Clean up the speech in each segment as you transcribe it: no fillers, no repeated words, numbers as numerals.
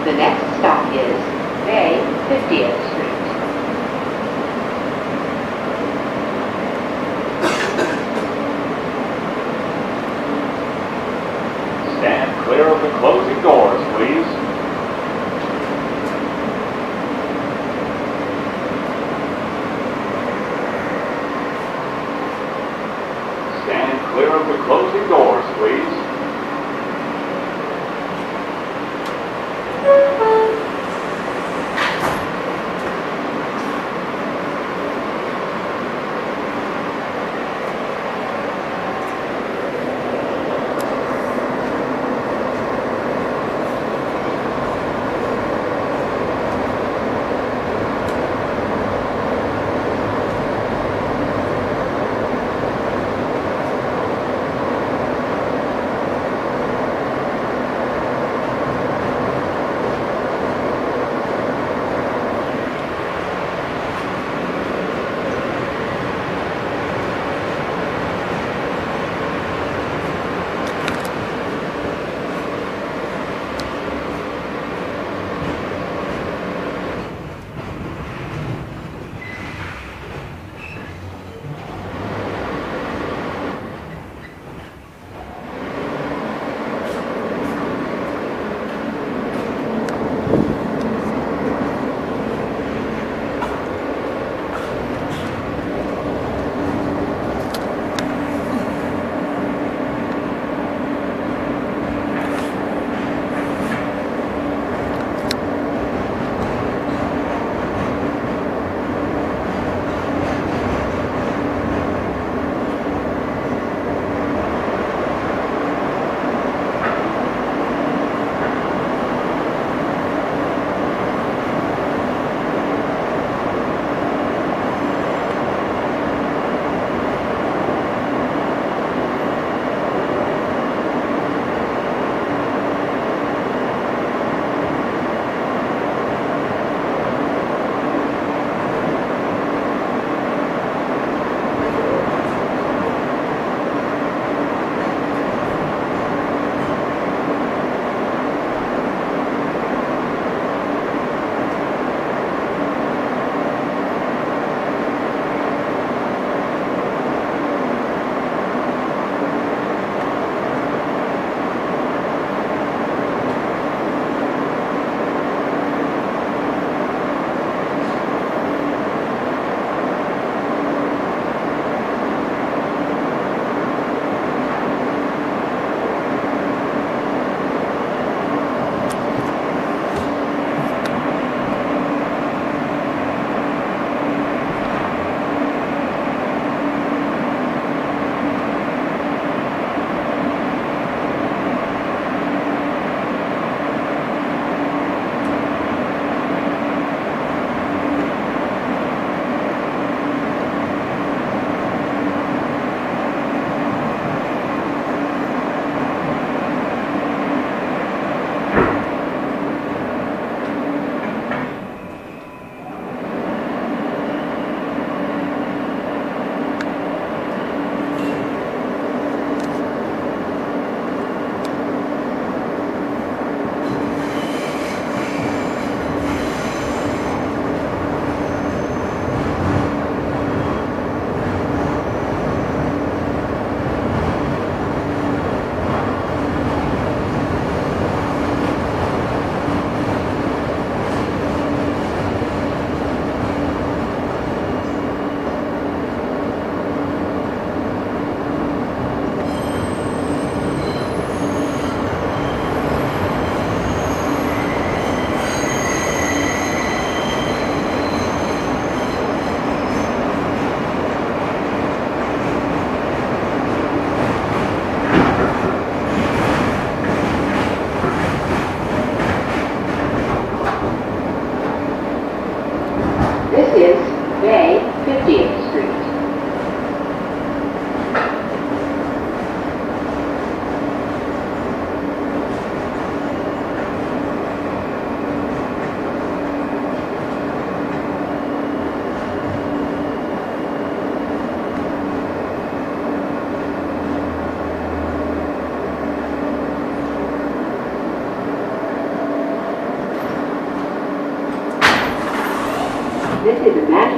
The next stop is Bay 50th Street. Stand clear of the closing doors, please. Stand clear of the closing doors, please.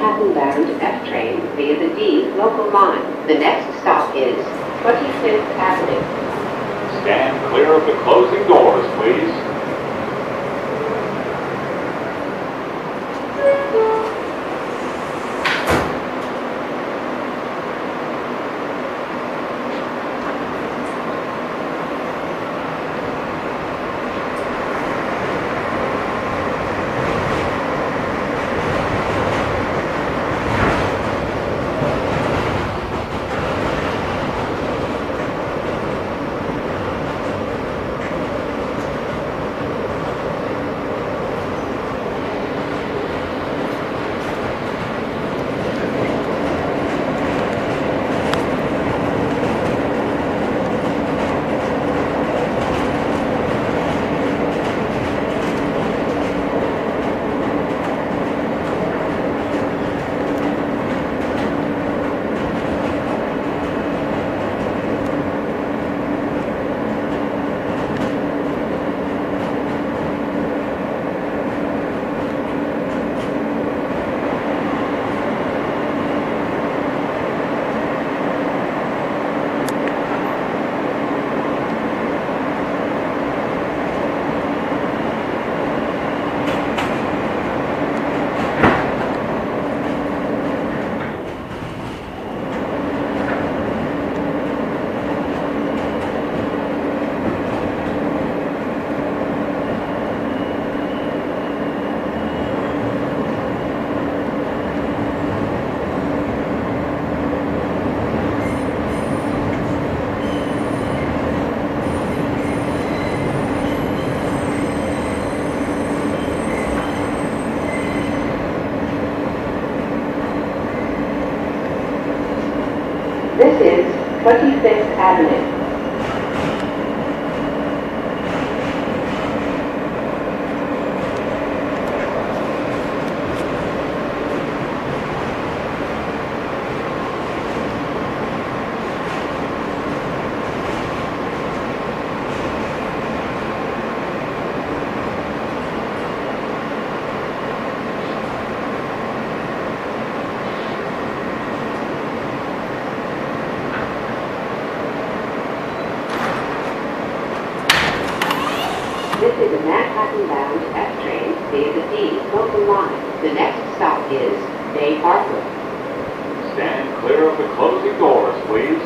Manhattan-bound F train via the D local line. The next stop is 25th Avenue. Stand clear of the closing doors, please. This is 25th Avenue. This is a Manhattan-bound F train via the D local line. The next stop is Bay Parkway. Stand clear of the closing doors, please.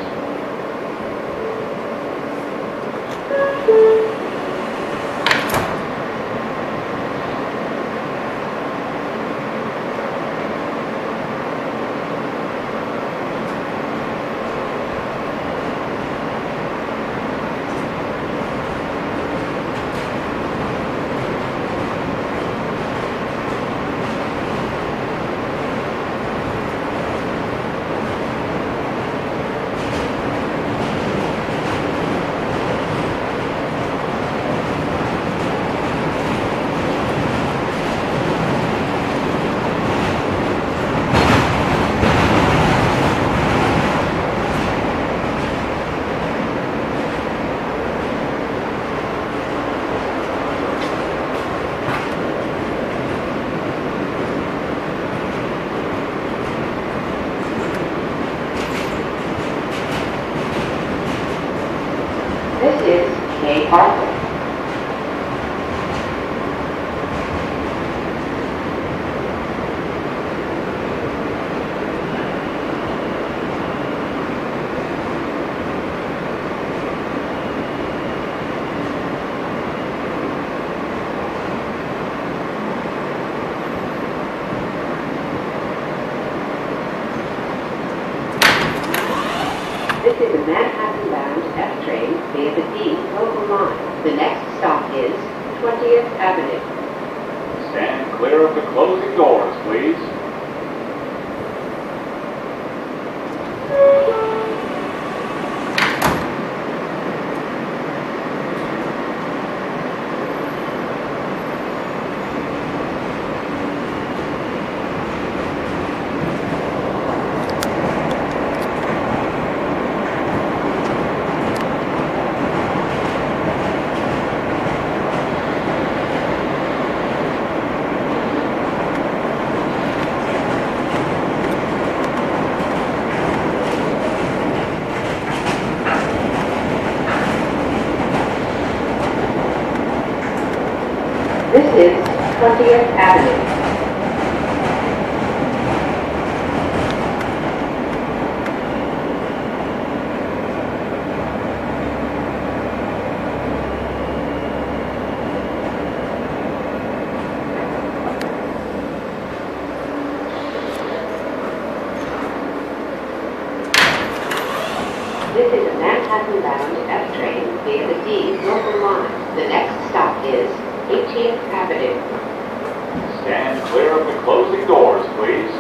This is Bay Parkway. This is a Manhattan-bound F train via the D local line. The next stop is 20th Avenue. Stand clear of the closing doors, please. This is 20th Avenue. This is a Manhattan-bound F train via the D local line. The next stop is 18th Avenue. Stand clear of the closing doors, please.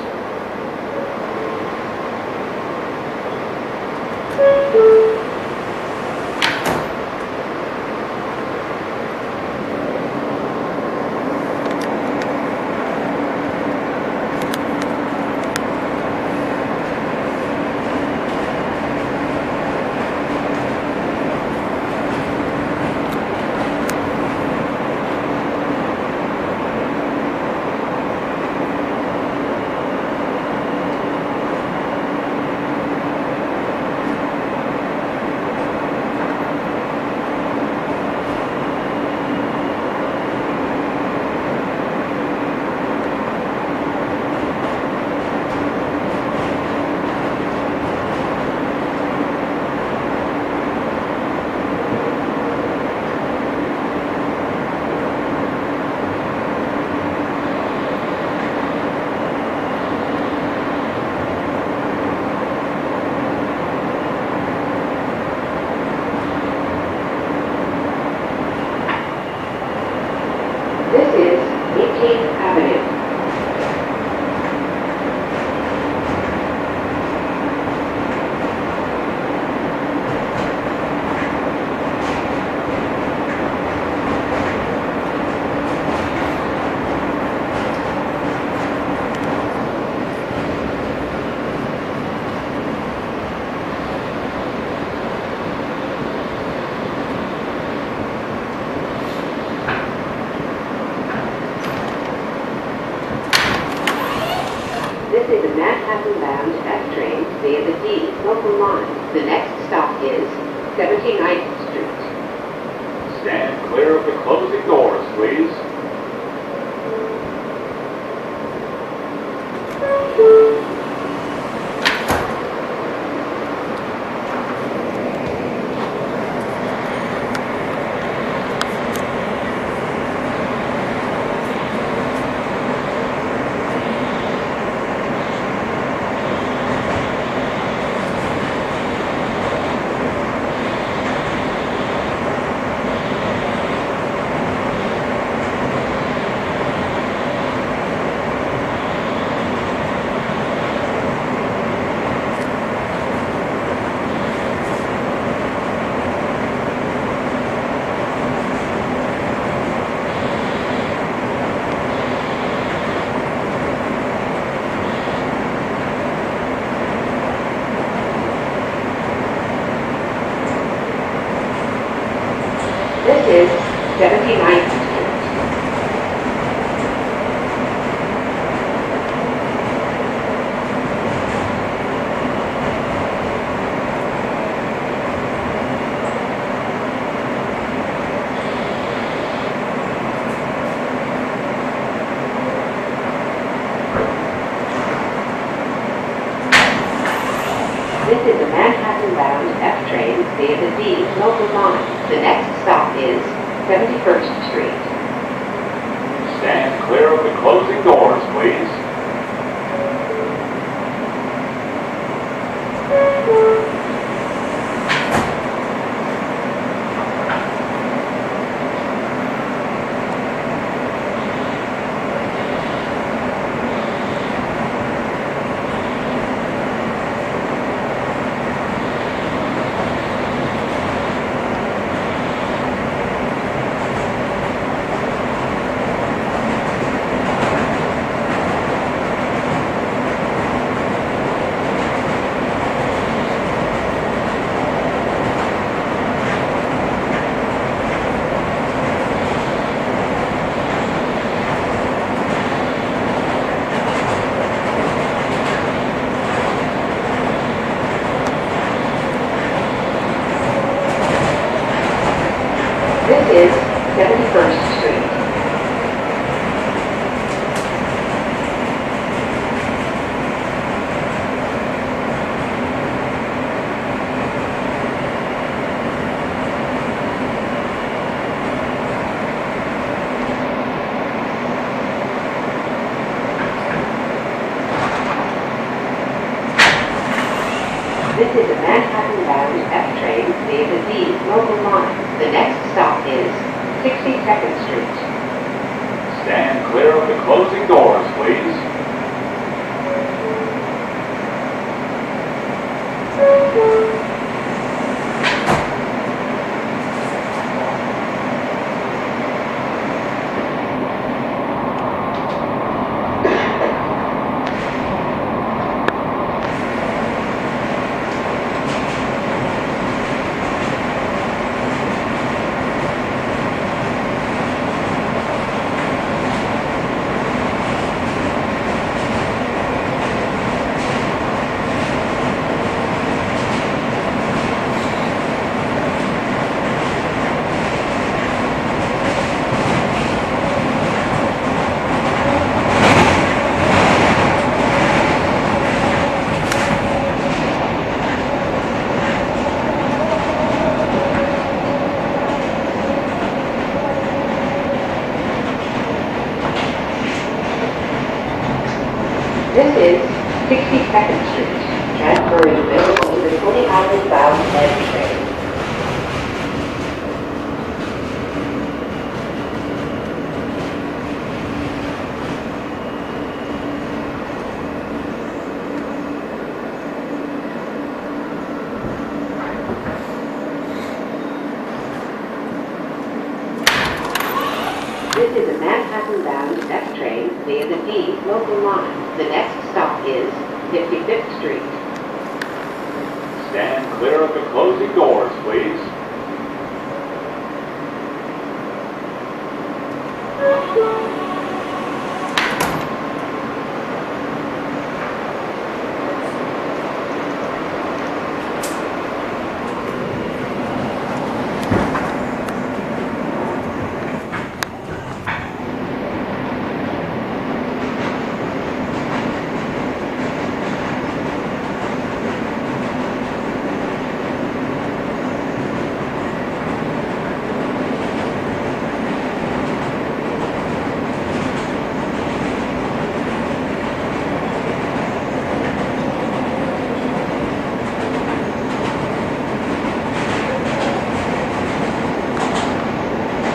This is 18th Avenue. This is a Manhattan-bound F train via the D local line. The next stop is 79th Street. Stand clear of the closing doors, please. This is 79th Street. This is a Manhattan-bound F train via the D local line. The next stop is 71st Street. Stand clear of the closing doors, please. This is 71st Street. This is a Manhattan-bound F train via the D local line. The next stop is 62nd Street. Stand clear of the closing doors, please. This is 62nd Street, transferring available to the 20 hours-bound F train. This is a Manhattan-bound F train via the D local line. The next stop is 55th Street. Stand clear of the closing doors, please.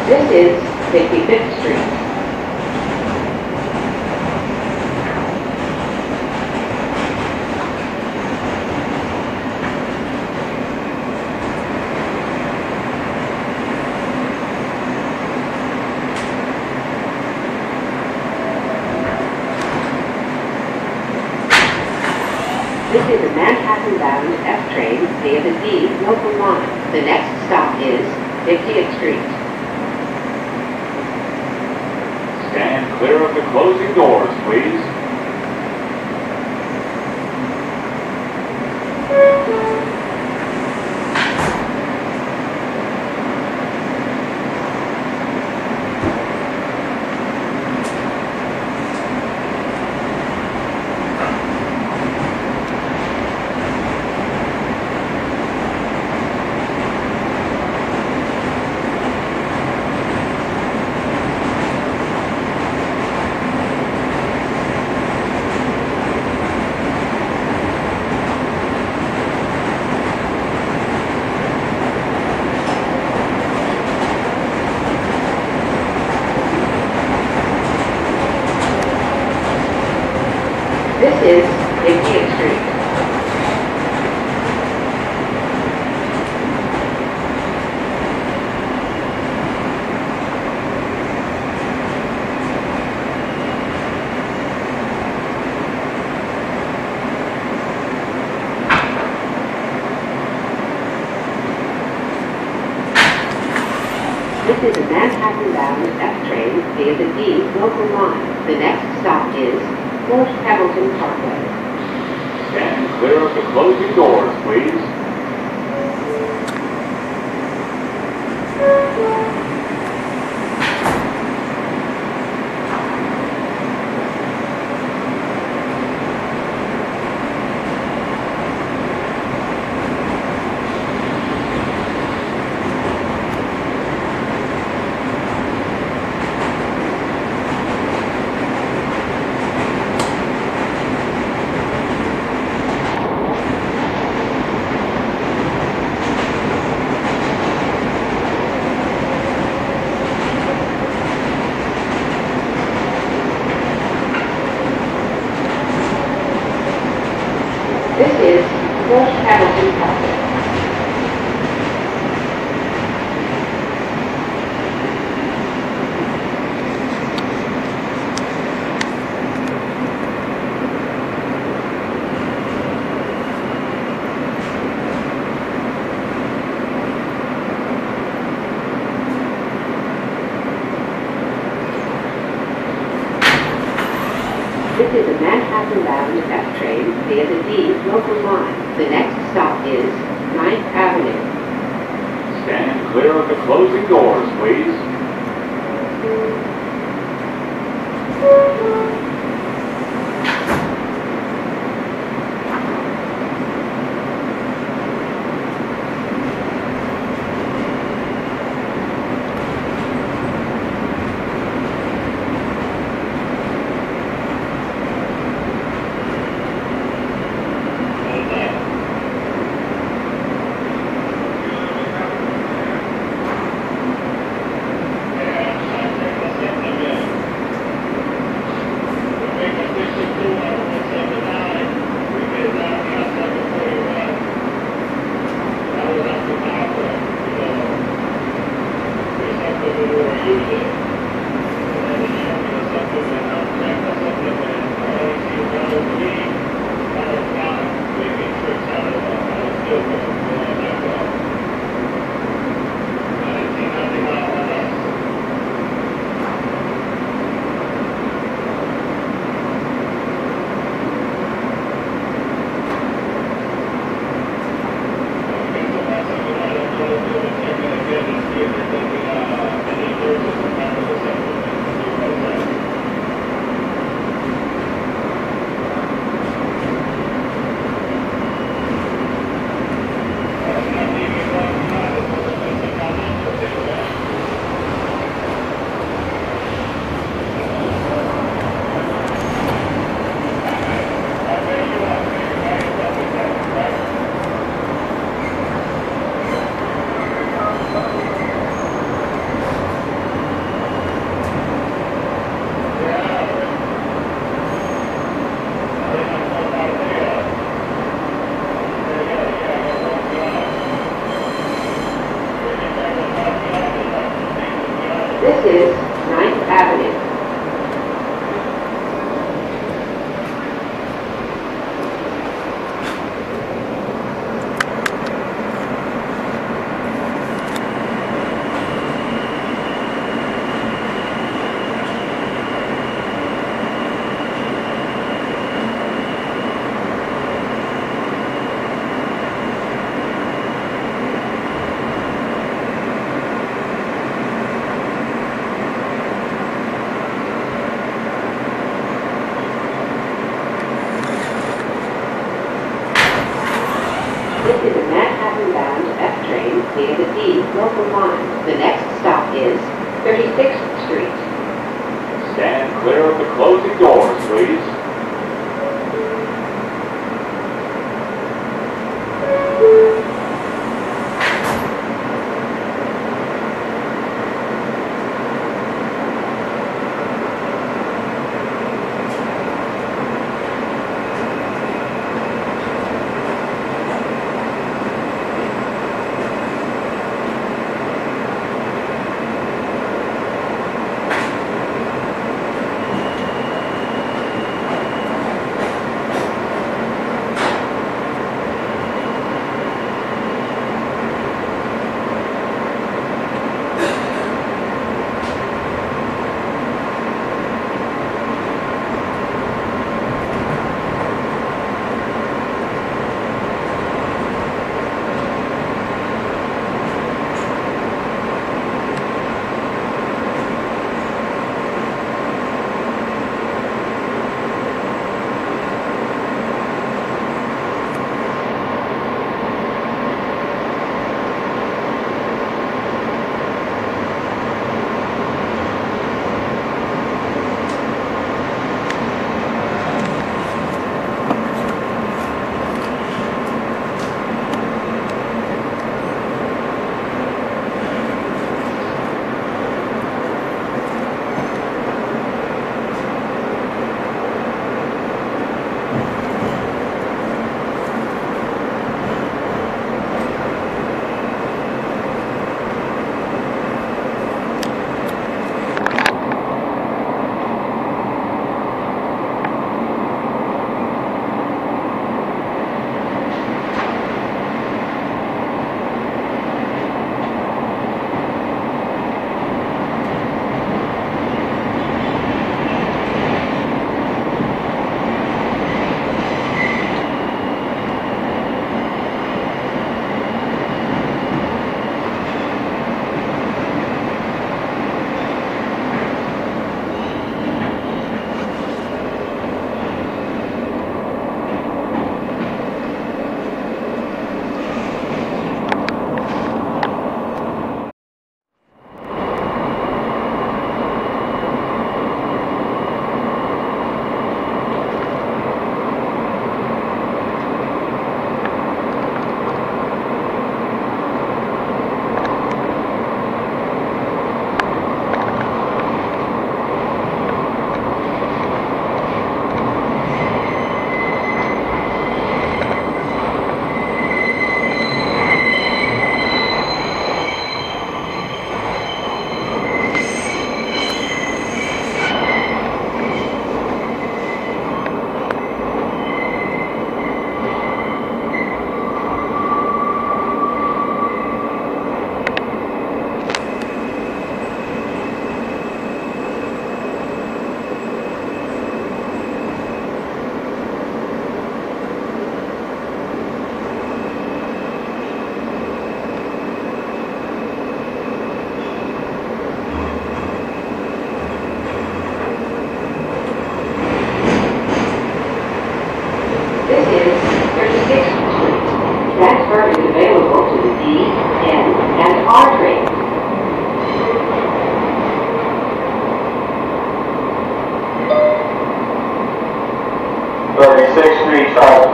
This is 55th Street. This is a Manhattan-bound F train via the D local line. The next stop is 50th Street. Stand clear of the closing doors, please. This is 50th Street. This is a Manhattan-bound F train via the D local line. The next stop is Fort Hamilton Parkway. Stand clear of the closing doors, please. This is North Hamilton Park. This is a Manhattan-bound F train via the D local line. The next stop is 9th Avenue. Stand clear of the closing doors, please. This is 9th Avenue. This is a Manhattan-bound F train via the D local line. The next stop is 36th Street. Stand clear of the closing doors, please.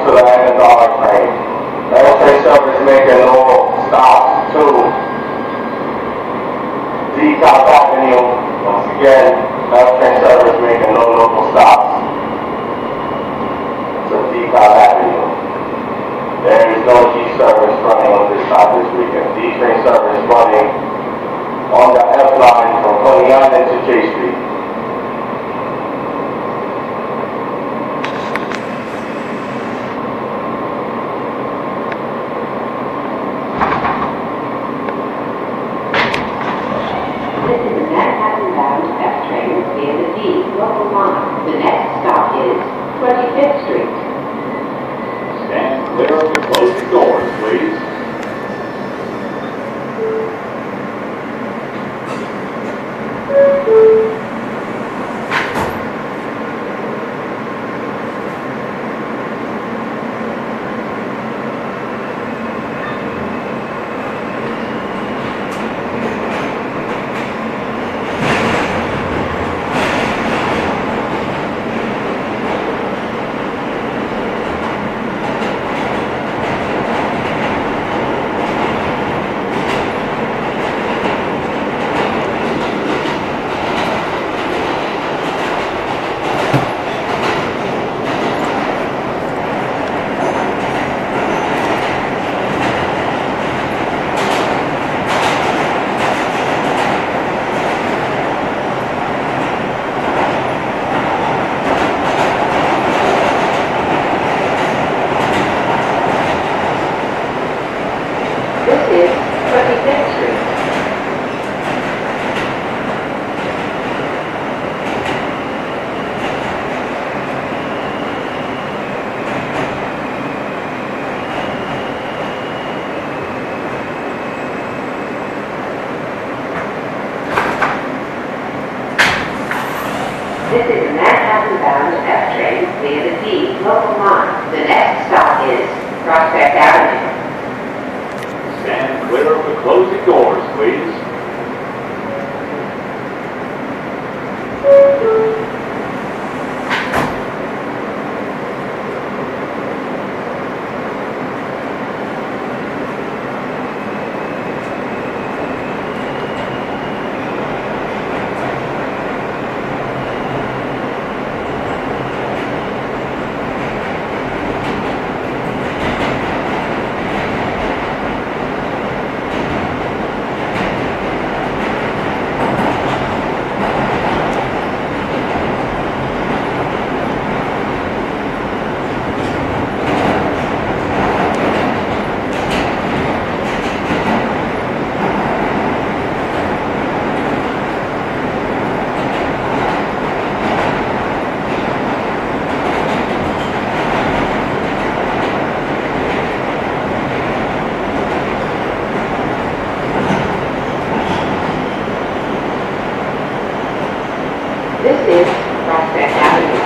to the Anadark train. The L train service making no stop to DeKalb Avenue. Once again, L train service making no local stops to DeKalb Avenue. There is no G service running on this stop this weekend. D train service running on the F line from Coney Island to J Street. This is a Manhattan-bound F train via the D local line. The next stop is 25th Street. Stand clear of the closing doors, please. This is 25th Street. This is a Manhattan-bound F train via the D local line. The next stop is Prospect Avenue. Stand clear of the closing doors, please. This is Prospect Avenue.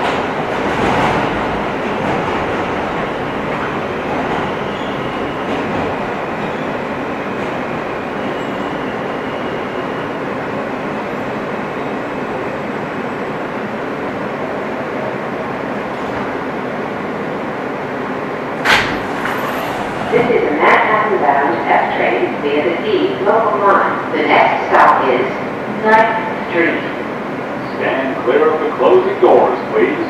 This is a Manhattan-bound F train via the D local line. The next stop is 9th Street. Stand clear of the closing doors, please.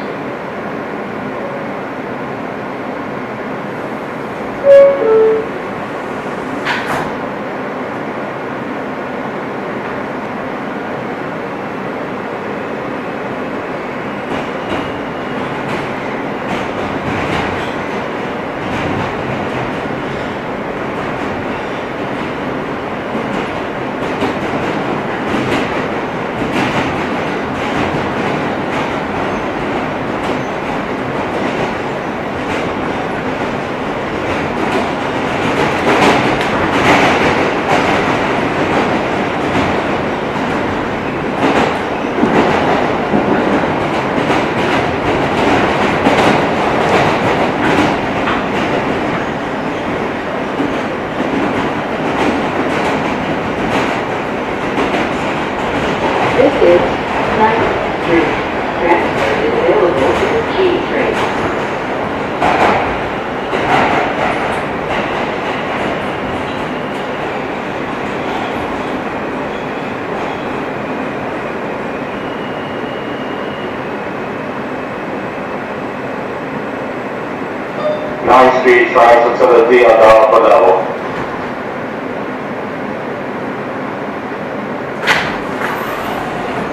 9th Street transfer to the D on the upper level.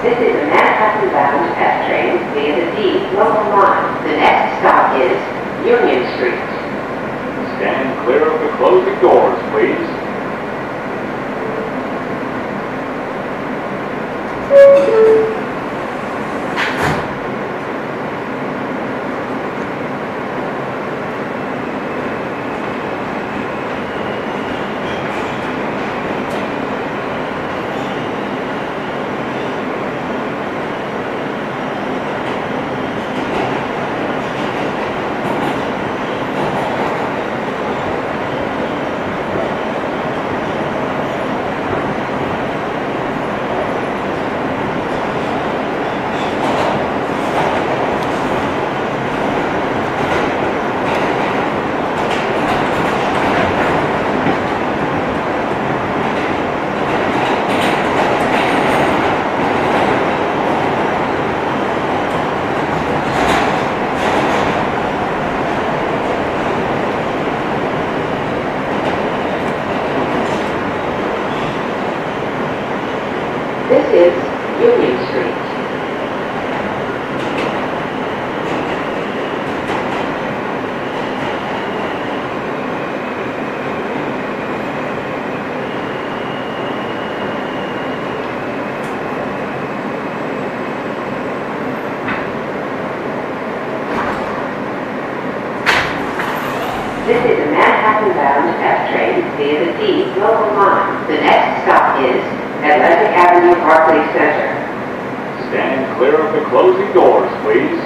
This is a Manhattan-bound F train via the D local line. The next stop is Union Street. Stand clear of the closing doors, please. This is Union Street. This is a Manhattan-bound F train via the D local line. The next stop is Atlantic Avenue, Barclays Center. Stand clear of the closing doors, please.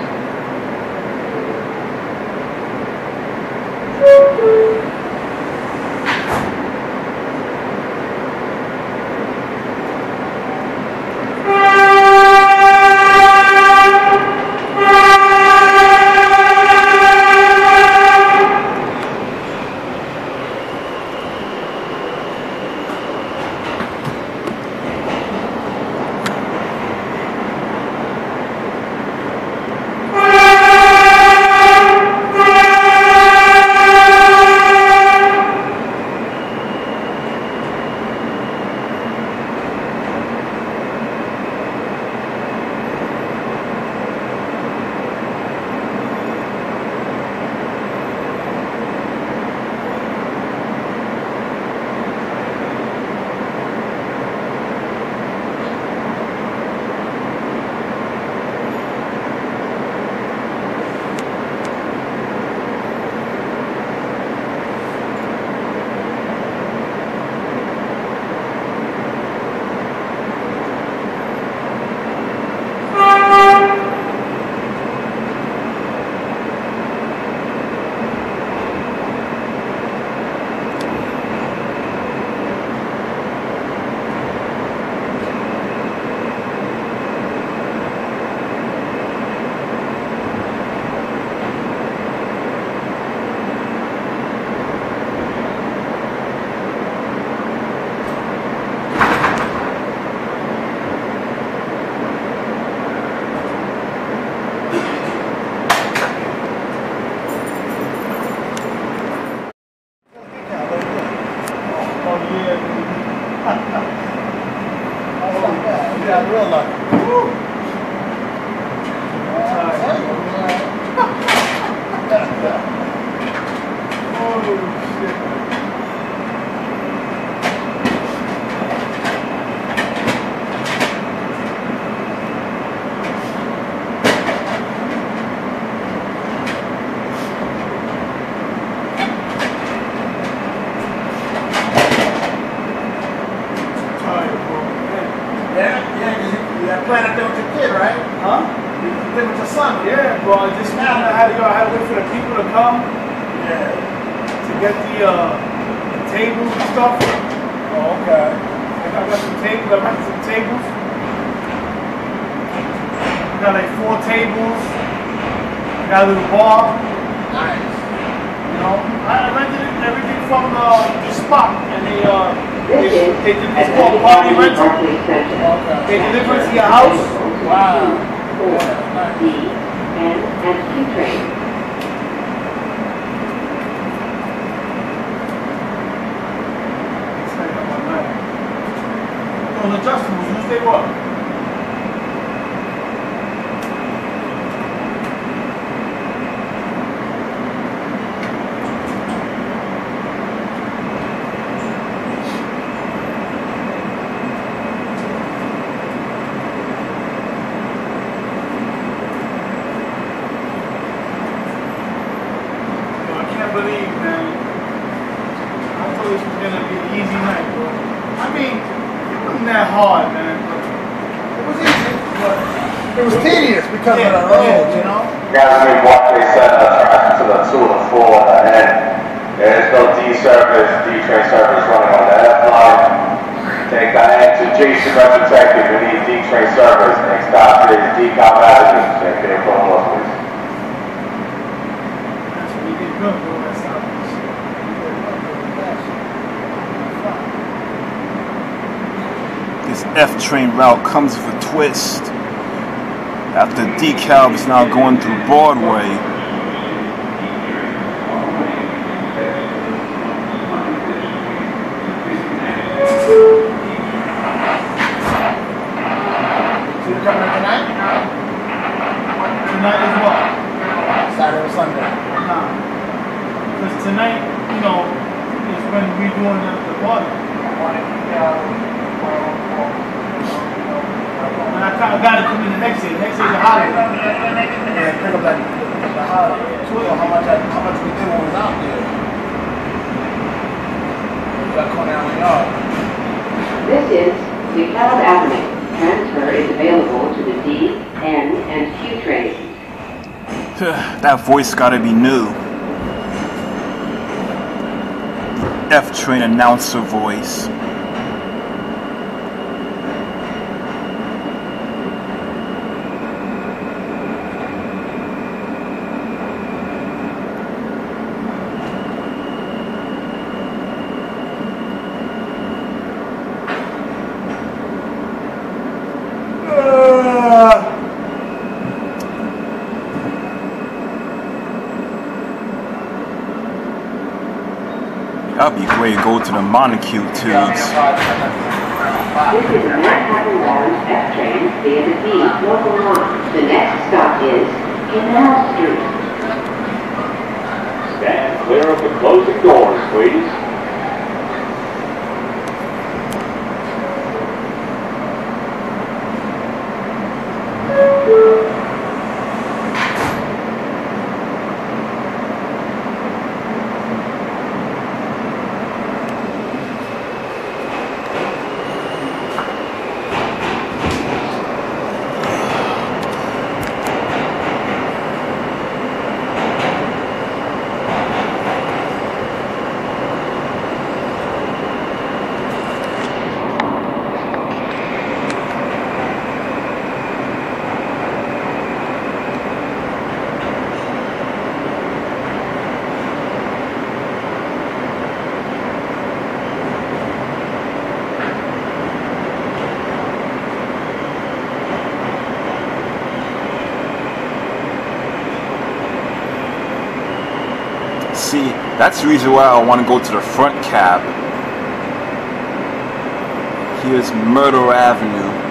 Yeah, real lucky. Oh, shit. Plan to do with your kid, right? Huh? You live with your son. Yeah, bro. Just now I had to wait for the people to come Yeah. to get the tables and stuff. Oh, okay. I got some tables. I rented some tables. I got like 4 tables. I got a little bar. Nice. You know, I rented everything from the spot, and they did this called party rental. They deliver it to your house. Wow. D, N, and Q train. those adjustables, who they were. Believe, man. I thought this was gonna be an easy night, bro. I mean, it wasn't that hard, man. But it was easy, but It was tedious because of the roads, you know? Gasoline Barclay Center traffic to the 2 and 4 ahead. There is no D-train service running on the F line. Take Diane to Jason Detective. We need D-train service. Next stop is DeKalb Avenue. Take care for the please. that's what we did good, bro. That's how we should. This F train route comes with a twist. After DeKalb is now going through Broadway. So you coming in tonight? Tonight is what? Saturday or Sunday? Nah. Because tonight, you know, is when we doing the party. And I kind of got to come in the next day. Next day is a holiday. Yeah, pick up the holiday. So how much we did when we was out there? We got Cornell Yard. This is DeKalb Avenue. Transfer is available to the D, N, and Q trains. That voice gotta be new. F train announcer voice. That'd be great to go to the Montague tubes. This is a Manhattan-bound F train via the D local line. The next stop is Canal Street. Stand clear of the closing doors, please. See, that's the reason why I want to go to the front cab. Here's Murder Avenue.